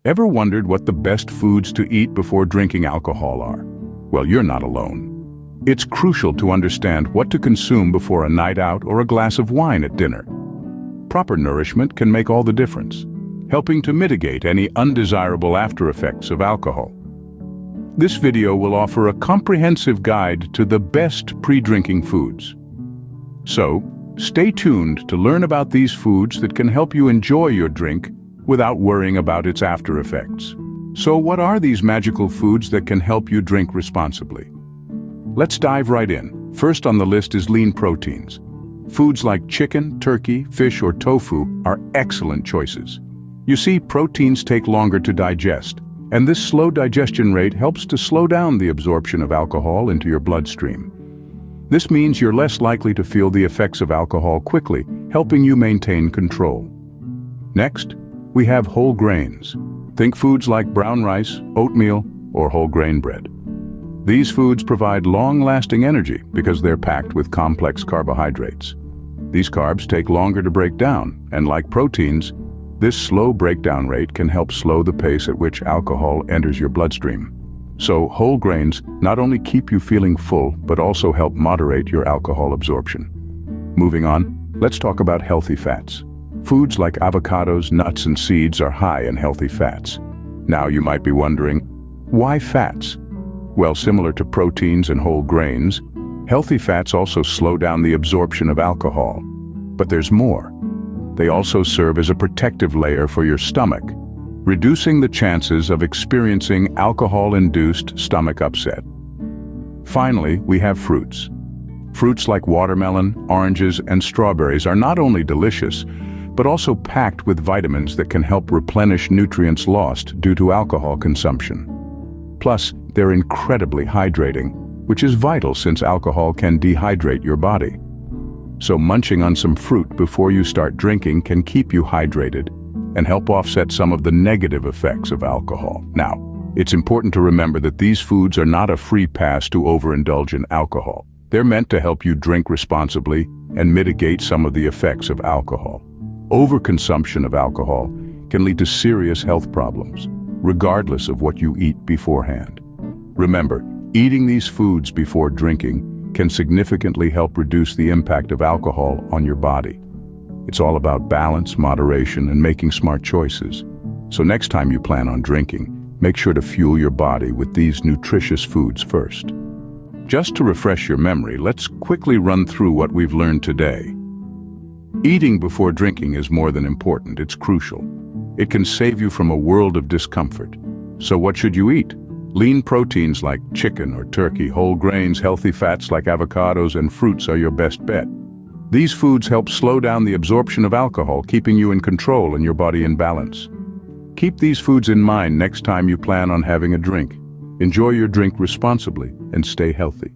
Ever wondered what the best foods to eat before drinking alcohol are? Well, you're not alone. It's crucial to understand what to consume before a night out or a glass of wine at dinner. Proper nourishment can make all the difference, helping to mitigate any undesirable after effects of alcohol. This video will offer a comprehensive guide to the best pre-drinking foods. So, stay tuned to learn about these foods that can help you enjoy your drink without worrying about its after effects. So what are these magical foods that can help you drink responsibly? Let's dive right in. First on the list is lean proteins. Foods like chicken, turkey, fish, or tofu are excellent choices. You see, proteins take longer to digest, and this slow digestion rate helps to slow down the absorption of alcohol into your bloodstream. This means you're less likely to feel the effects of alcohol quickly, helping you maintain control. Next, we have whole grains. Think foods like brown rice, oatmeal, or whole grain bread. These foods provide long-lasting energy because they're packed with complex carbohydrates. These carbs take longer to break down, and like proteins, this slow breakdown rate can help slow the pace at which alcohol enters your bloodstream. So whole grains not only keep you feeling full, but also help moderate your alcohol absorption. Moving on, let's talk about healthy fats. Foods like avocados, nuts, and seeds are high in healthy fats. Now you might be wondering, why fats? Well, similar to proteins and whole grains, healthy fats also slow down the absorption of alcohol. But there's more. They also serve as a protective layer for your stomach, reducing the chances of experiencing alcohol-induced stomach upset. Finally, we have fruits. Fruits like watermelon, oranges, and strawberries are not only delicious, but also packed with vitamins that can help replenish nutrients lost due to alcohol consumption. Plus, they're incredibly hydrating, which is vital since alcohol can dehydrate your body. So munching on some fruit before you start drinking can keep you hydrated and help offset some of the negative effects of alcohol. Now, it's important to remember that these foods are not a free pass to overindulge in alcohol. They're meant to help you drink responsibly and mitigate some of the effects of alcohol. Overconsumption of alcohol can lead to serious health problems, regardless of what you eat beforehand. Remember, eating these foods before drinking can significantly help reduce the impact of alcohol on your body. It's all about balance, moderation, and making smart choices. So next time you plan on drinking, make sure to fuel your body with these nutritious foods first. Just to refresh your memory, let's quickly run through what we've learned today. Eating before drinking is more than important, it's crucial. It can save you from a world of discomfort. So what should you eat? Lean proteins like chicken or turkey, whole grains, healthy fats like avocados, and fruits are your best bet. These foods help slow down the absorption of alcohol, keeping you in control and your body in balance. Keep these foods in mind next time you plan on having a drink. Enjoy your drink responsibly and stay healthy.